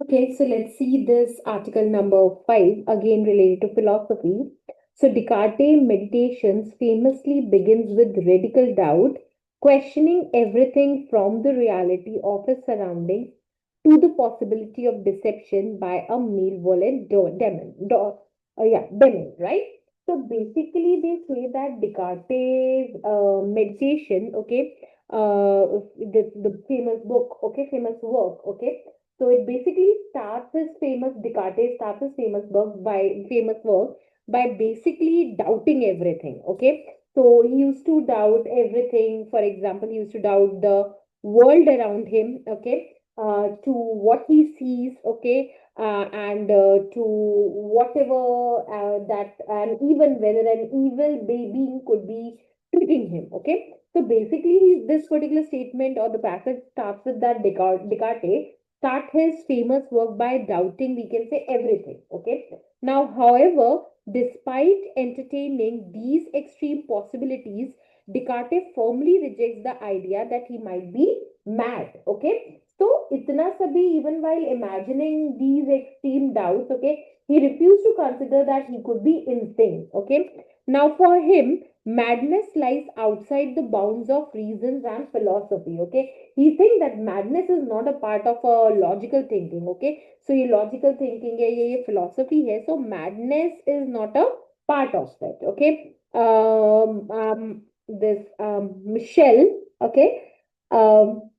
Okay, so let's see this article number 5, again related to philosophy. So, Descartes' Meditations famously begins with radical doubt, questioning everything from the reality of his surroundings to the possibility of deception by a malevolent demon, right? So, basically, they say that Descartes' meditation, okay, the famous book, okay, famous work, okay, so it basically starts his famous Descartes starts his famous work by basically doubting everything. Okay. So he used to doubt everything. For example, he used to doubt the world around him, okay, to what he sees, okay, and to whatever that, and even whether an evil being could be tricking him, okay. So basically, this particular statement or the passage starts with that Descartes start his famous work by doubting, we can say, everything. Okay. Now, however, despite entertaining these extreme possibilities, Descartes firmly rejects the idea that he might be mad. Okay. So, itna sabhi, even while imagining these extreme doubts, okay, he refused to consider that he could be insane. Okay. Now, for him, madness lies outside the bounds of reasons and philosophy. Okay, he thinks that madness is not a part of a logical thinking. Okay, so ये logical thinking है, ये philosophy है, so madness is not a part of it. Okay, this Michelle, okay, um,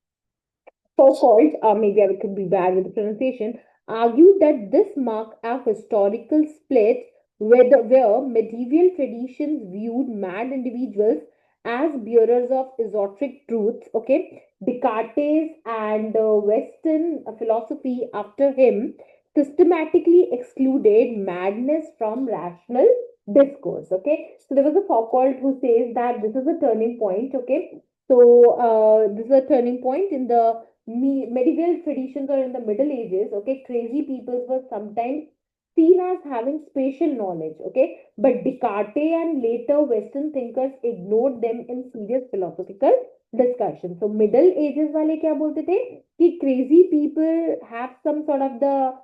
so-called, maybe I could be bad with the pronunciation, argued that this marked a historical split where medieval traditions viewed mad individuals as bearers of esoteric truths, okay? Descartes and Western philosophy after him systematically excluded madness from rational discourse, okay? So there was a Foucault who says that this is a turning point, okay? So this is a turning point in the medieval traditions or in the Middle Ages, okay, crazy peoples were sometimes seen as having spatial knowledge, okay, but Descartes and later Western thinkers ignored them in serious philosophical discussion. So Middle Ages वाले क्या बोलते थे कि crazy people have some sort of the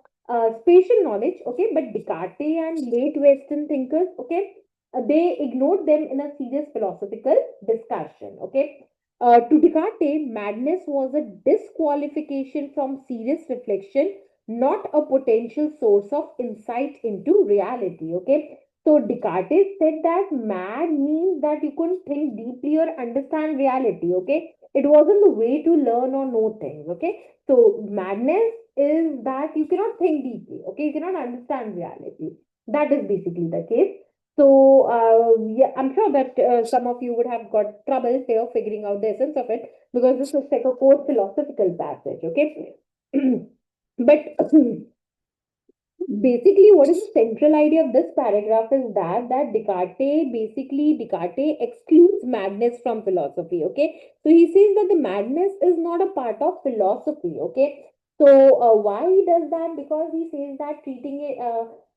spatial knowledge, okay, but Descartes and late Western thinkers, okay, they ignored them in a serious philosophical discussion, okay. To Descartes, madness was a disqualification from serious reflection, not a potential source of insight into reality. Okay. So Descartes said that mad means that you couldn't think deeply or understand reality. Okay. It wasn't the way to learn or know things. Okay. So madness is that you cannot think deeply. Okay. You cannot understand reality. That is basically the case. So, yeah, I'm sure that some of you would have got trouble here figuring out the essence of it because this is like a core philosophical passage, okay? But basically, what is the central idea of this paragraph is that Descartes excludes madness from philosophy. Okay, so he says that the madness is not a part of philosophy. Okay, so why he does that? Because he says that treating it,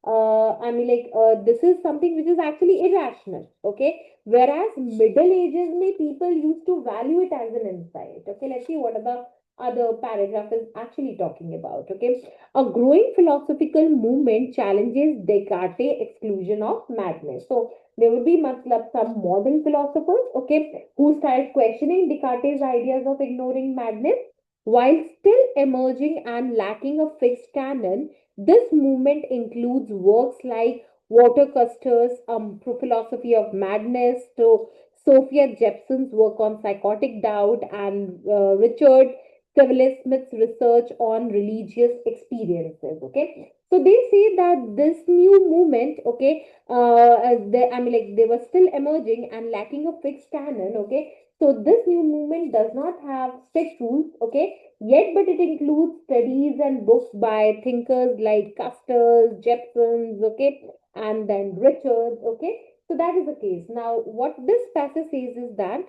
I mean, like this is something which is actually irrational. Okay, whereas Middle Ages, people used to value it as an insight. Okay, let's see what are the other paragraph is actually talking about. Okay, a growing philosophical movement challenges Descartes' exclusion of madness. So there would be some modern philosophers, okay, who started questioning Descartes' ideas of ignoring madness while still emerging and lacking a fixed canon. This movement includes works like Walter Custer's Philosophy of Madness, to Sophia Jepson's work on psychotic doubt, and Richard Cavalier Smith's research on religious experiences. Okay, so they say that this new movement, okay, I mean, like they were still emerging and lacking a fixed canon. Okay, so this new movement does not have strict rules. Okay, yet, but it includes studies and books by thinkers like Custer, Jepsons, okay, and then Richards. Okay, so that is the case. Now, what this passage says is that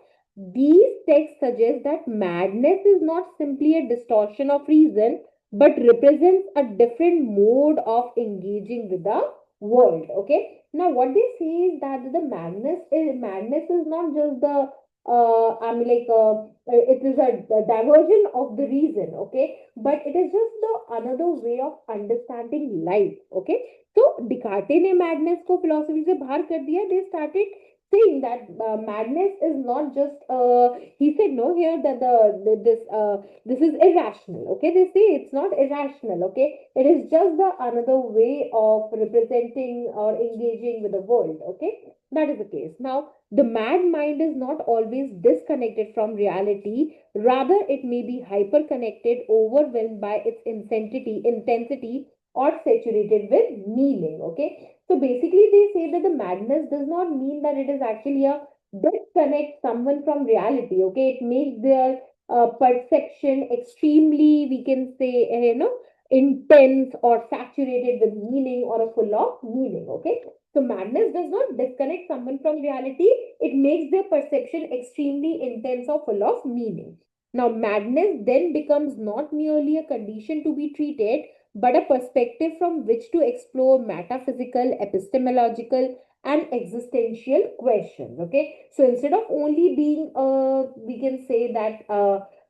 these texts suggest that madness is not simply a distortion of reason, but represents a different mode of engaging with the world. Okay. Now, what they say is that the madness is not just the I mean, like, it is a diversion of the reason, okay? But it is just the another way of understanding life, okay? So Descartes ने madness को philosophy से बाहर कर दिया. They started saying that madness is not just. He said no here that this is irrational, okay? They say it's not irrational, okay? It is just the another way of representing or engaging with the world, okay? That is the case. Now, the mad mind is not always disconnected from reality. Rather, it may be hyper-connected, overwhelmed by its intensity, or saturated with meaning. Okay. So basically, they say that the madness does not mean that it is actually a disconnect someone from reality. Okay. It makes their perception extremely, we can say, intense or saturated with meaning or a full of meaning. Okay. So madness does not disconnect someone from reality. It makes their perception extremely intense or full of meaning. Now, madness then becomes not merely a condition to be treated, but a perspective from which to explore metaphysical, epistemological, and existential questions. Okay, so instead of only being, we can say that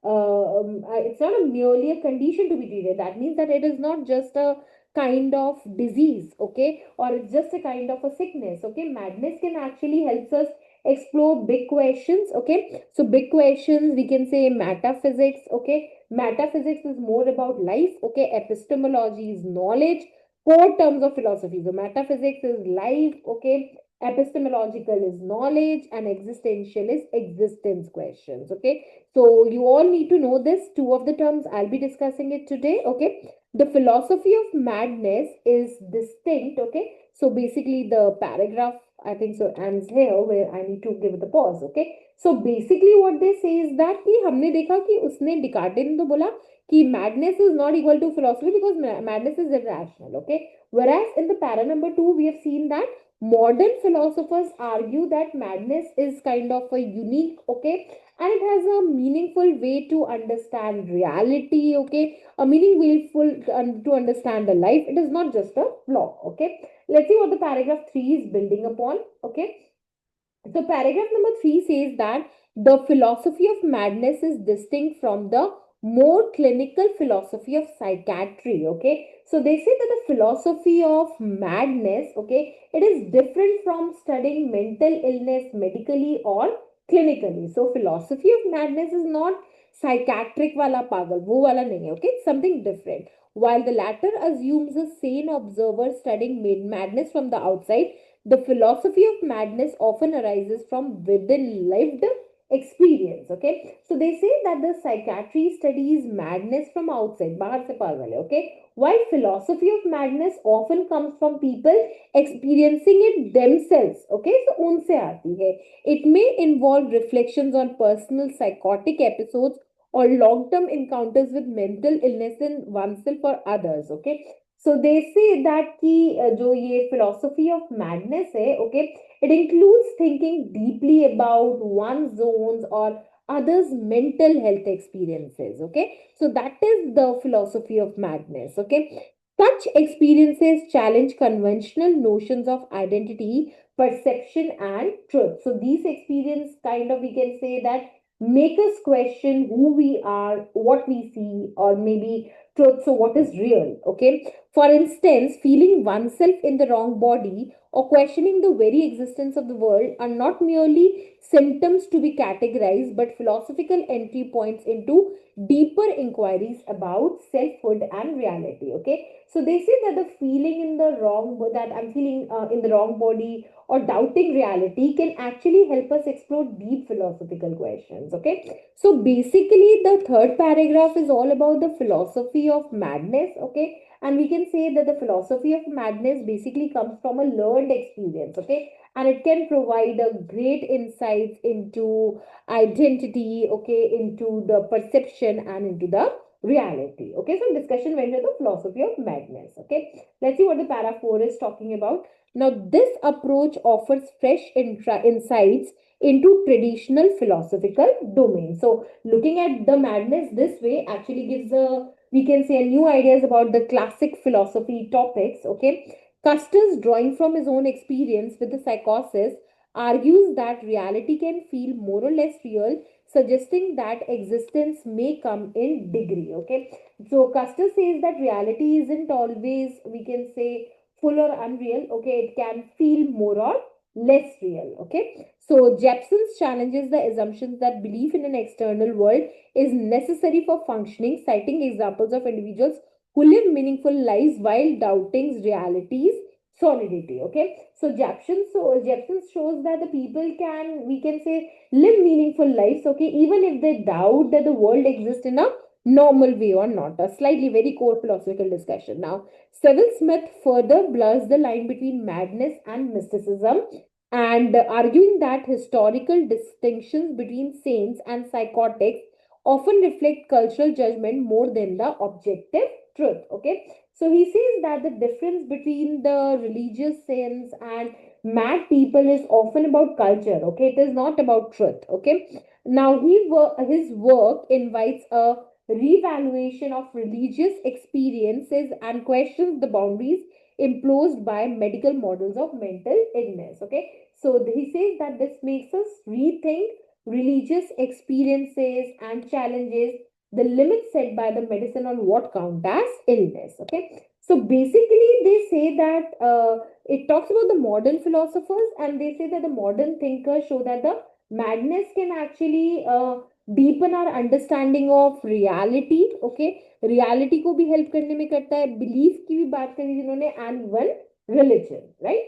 it's not a merely a condition to be treated. That means that it is not just a kind of disease, okay, or it's just a kind of a sickness, okay. Madness can actually helps us explore big questions, okay. So big questions, we can say metaphysics, okay. Metaphysics is more about life, okay. Epistemology is knowledge, core terms of philosophy. So metaphysics is life, okay. Epistemological is knowledge, and existential is existence questions, okay. So you all need to know this. Two of the terms I'll be discussing it today, okay. The philosophy of madness is distinct, okay. So basically the paragraph, I think so, ends here where I need to give the pause, okay. So basically what they say is that कि हमने देखा कि उसने डिकार्टे ने तो बोला कि madness is not equal to philosophy because madness is irrational, okay. Whereas in the para number 2 we have seen that modern philosophers argue that madness is kind of a unique, okay, and it has a meaningful way to understand reality, okay, a meaningful to understand the life. It is not just a flaw, okay. Let's see what the paragraph 3 is building upon, okay. So paragraph number 3 says that the philosophy of madness is distinct from the more clinical philosophy of psychiatry, okay. So they say that the philosophy of madness, okay, it is different from studying mental illness medically or clinically. So philosophy of madness is not psychiatric wala pagal, wo wala nahi hai, okay. It's something different. While the latter assumes a sane observer studying madness from the outside, the philosophy of madness often arises from within lived experience, okay. So they say that the psychiatry studies madness from outside, bahar se pagal hai, okay, while philosophy of madness often comes from people experiencing it themselves, okay. So unse aati hai. It may involve reflections on personal psychotic episodes or long-term encounters with mental illness in oneself or others, okay. So they say that कि जो ये philosophy of madness है, okay, it includes thinking deeply about one's own or others' mental health experiences, okay. So that is the philosophy of madness, okay. Such experiences challenge conventional notions of identity, perception, and truth. So these experiences kind of, we can say that, make us question who we are, what we see, or maybe truth. So what is real, okay. For instance, feeling oneself in the wrong body or questioning the very existence of the world are not merely symptoms to be categorized, but philosophical entry points into deeper inquiries about selfhood and reality. Okay, so they say that the feeling in the wrong, that I'm feeling in the wrong body or doubting reality can actually help us explore deep philosophical questions. Okay, so basically, the third paragraph is all about the philosophy of madness. Okay, and we can say that the philosophy of madness basically comes from a learned experience, okay, and it can provide a great insights into identity, okay, into the perception and into the reality. Okay, so discussion went to the philosophy of madness. Okay, let's see what the para 4 is talking about. Now this approach offers fresh insights into traditional philosophical domain. So looking at the madness this way actually gives a, we can say, new ideas about the classic philosophy topics, okay. Custer's, drawing from his own experience with the psychosis, argues that reality can feel more or less real, suggesting that existence may come in degree. Okay, so Custer says that reality isn't always, we can say, full or unreal. Okay, it can feel more or less real. Okay, so Jepson challenges the assumptions that belief in an external world is necessary for functioning, citing examples of individuals who live meaningful lives while doubting reality's solidity. Okay, so Jepson shows that the people can, we can say, live meaningful lives. Okay, even if they doubt that the world exists in a normal way or not. A slightly very core philosophical discussion. Now, Seville Smith further blurs the line between madness and mysticism, and arguing that historical distinctions between saints and psychotics often reflect cultural judgment more than the objective truth. Okay, so he says that the difference between the religious saints and mad people is often about culture. Okay, it is not about truth. Okay, now his work invites a revaluation of religious experiences and questions the boundaries imposed by medical models of mental illness. Okay, so he says that this makes us rethink religious experiences and challenges the limits set by the medicine on what count as illness. Okay, so basically they say that it talks about the modern philosophers, and they say that the modern thinkers show that the madness can actually deepen our understanding of reality. Okay, reality को भी help करने में करता है, belief की भी बात करी जिन्होंने, and even religion, right?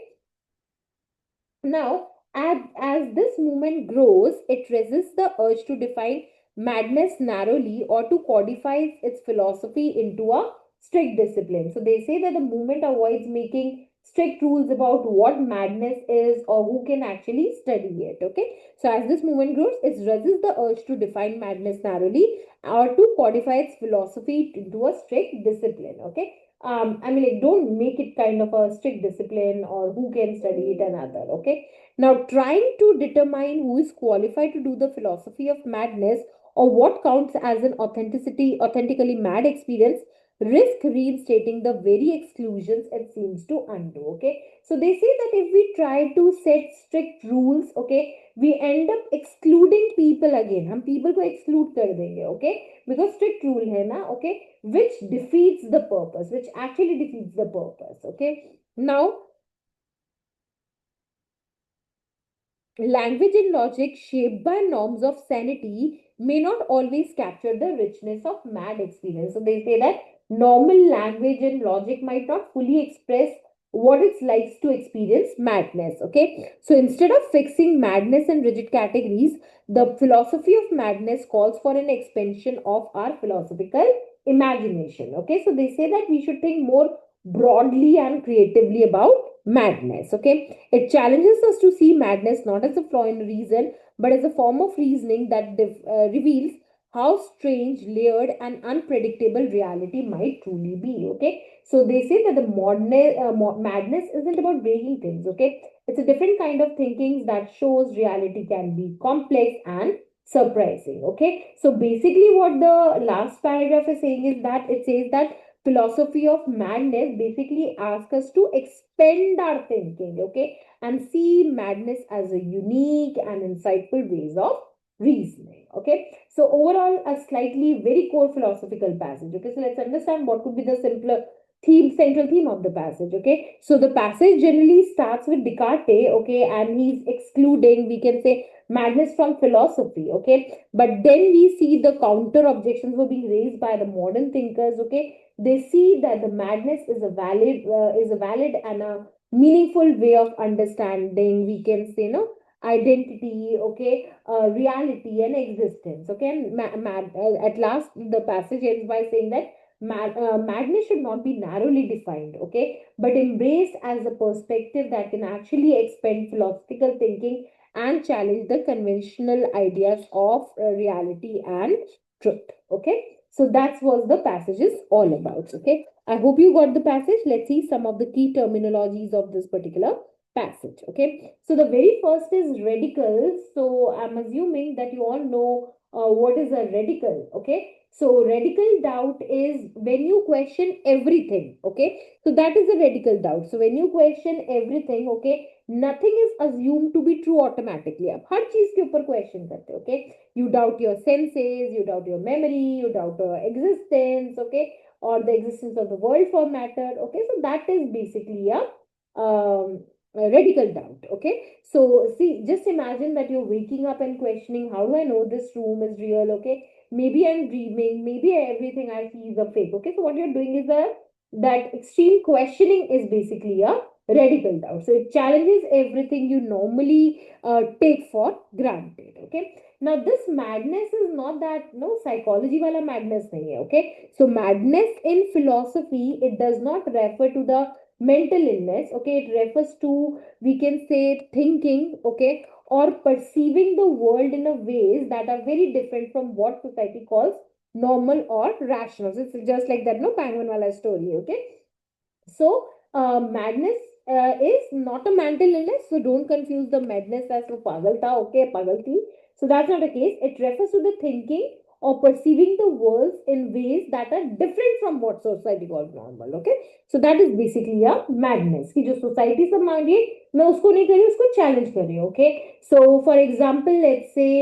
Now, as this movement grows, it resists the urge to define madness narrowly or to codify its philosophy into a strict discipline. So they say that the movement avoids making strict rules about what madness is or who can actually study it. Okay. So as this movement grows, it resists the urge to define madness narrowly or to codify its philosophy into a strict discipline. Okay. I mean, like, don't make it kind of a strict discipline or who can study it another. Okay. Now, trying to determine who is qualified to do the philosophy of madness or what counts as an authentically mad experience risk reinstating the very exclusions it seems to undo. Okay. So they say that if we try to set strict rules, okay, we end up excluding people again. हम people को exclude कर देंगे. Okay. Because strict rule है ना. Okay, which defeats the purpose, which actually defeats the purpose. Okay, now language and logic shaped by norms of sanity may not always capture the richness of mad experience. So they say that normal language and logic might not fully express what it's like to experience madness. Okay, so instead of fixing madness in rigid categories, the philosophy of madness calls for an expansion of our philosophical imagination. Okay, so they say that we should think more broadly and creatively about madness. Okay, it challenges us to see madness not as a flaw in reason, but as a form of reasoning that reveals how strange, layered, and unpredictable reality might truly be. Okay, so they say that the madness isn't about breaking things. Okay, it's a different kind of thinking that shows reality can be complex and surprising. Okay, so basically, what the last paragraph is saying is that it says that philosophy of madness basically asks us to expand our thinking, okay, and see madness as a unique and insightful ways of reasoning. Okay, so overall a slightly very core philosophical passage. Okay, so let's understand what could be the simpler central theme of the passage. Okay, so the passage generally starts with Descartes, okay, and he's excluding, we can say, madness from philosophy. Okay, but then we see the counter objections were being raised by the modern thinkers. Okay, they see that the madness is a valid and a meaningful way of understanding, we can say, no, identity. Okay, reality and existence. Okay, and at last the passage ends by saying that madness should not be narrowly defined, okay, but embraced as a perspective that can actually expand philosophical thinking and challenge the conventional ideas of reality and truth. Okay, so that was the passage is all about. Okay, I hope you got the passage. Let's see some of the key terminologies of this particular passage. Okay, so the very first is radical. So I'm assuming that you all know what is a radical. Okay, So radical doubt is when you question everything. Okay, so that is a radical doubt. So when you question everything, okay, nothing is assumed to be true automatically. आप हर चीज के ऊपर question करते हो. Okay, you doubt your senses, you doubt your memory, you doubt your existence. Okay, or the existence of the world for matter. Okay, so that is basically a radical doubt. Okay, so see, just imagine that you're waking up and questioning, how do I know this room is real? Okay, maybe I'm dreaming, maybe everything I see is a fake. Okay, so what you're doing is that extreme questioning is basically a radical doubt. So it challenges everything you normally take for granted. Okay, now this madness is not that, no, psychology wala madness nahi hai. Okay, so madness in philosophy, it does not refer to the mental illness. Okay, it refers to, we can say, thinking, okay, or perceiving the world in a ways that are very different from what society calls normal or rational. So it's just like that, no, penguin wala story. Okay, so, madness is not a mental illness. So, don't confuse the madness as to pagal tha, okay, pagal thi. So, that's not the case. It refers to the thinking or perceiving the world in ways that are different from what society calls normal. Okay, so that is basically a madness. कि जो society सब मान रही है, मैं उसको नहीं कर रही, उसको challenge कर रही हूँ. Okay, so for example, let's say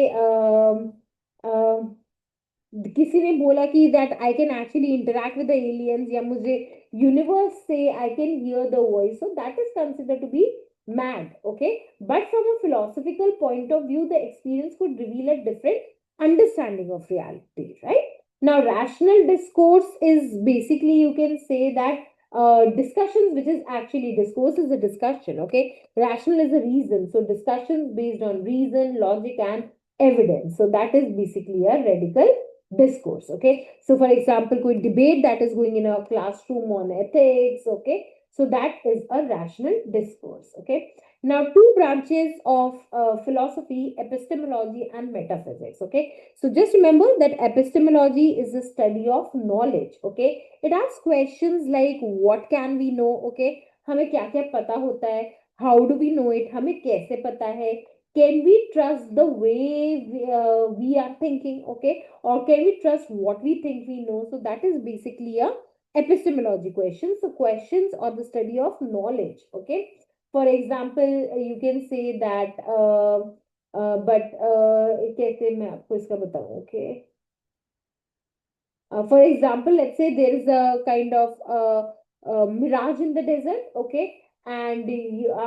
किसी ने बोला कि that I can actually interact with the aliens, या मुझे यूनिवर्स से I can hear the voice, so that is considered to be mad. Okay, but from a philosophical point of view, the experience could reveal a different understanding of reality, right? Now rational discourse is basically, you can say that discussions, which is actually, discourse is a discussion. Okay, rational is a reason, so discussions based on reason, logic and evidence. So that is basically a radical discourse. Okay, so for example, koi debate that is going in a classroom on ethics. Okay, so that is a rational discourse. Okay, now two branches of philosophy: epistemology and metaphysics. Okay, so just remember that epistemology is the study of knowledge. Okay, it asks questions like what can we know. Okay, हमें क्या क्या पता होता है, how do we know it, हमें कैसे पता है, can we trust the way we are thinking. Okay, or can we trust what we think we know. So that is basically a epistemology questions. So questions or the study of knowledge. Okay, for example, you can say that but कैसे मैं आपको इसका बताऊं. Okay, for example, let's say there is a kind of mirage in the desert. Okay, and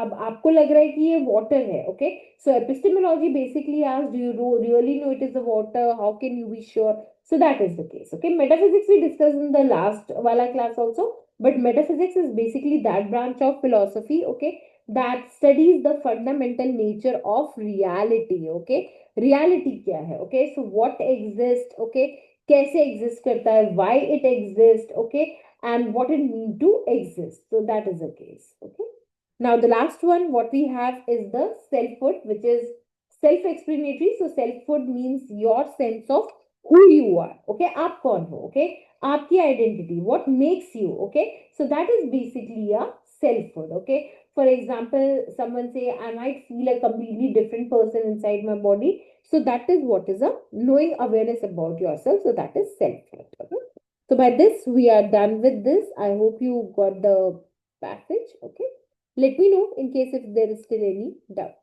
अब आपको लग रहा है कि ये water है. Okay, so epistemology basically asks, do you really know it is the water? How can you be sure? So that is the case. Okay, metaphysics we discussed in the last wala class also, but metaphysics is basically that branch of philosophy. Okay, that studies the fundamental nature of reality. Okay, reality क्या है? Okay, so what exists? Okay, कैसे exist करता है, why it exists. Okay, and what it means to exist. So that is the case. Okay, now the last one what we have is the selfhood, which is self explanatory. So selfhood means your sense of who you are. Okay, आप कौन हो. Okay, आपकी identity, what makes you. Okay, so that is basically a selfhood. Okay, for example, someone say I might feel a completely different person inside my body. So that is what is a knowing awareness about yourself. So that is self-worth. Okay? So by this, we are done with this. I hope you got the passage. Okay. Let me know in case if there is still any doubt.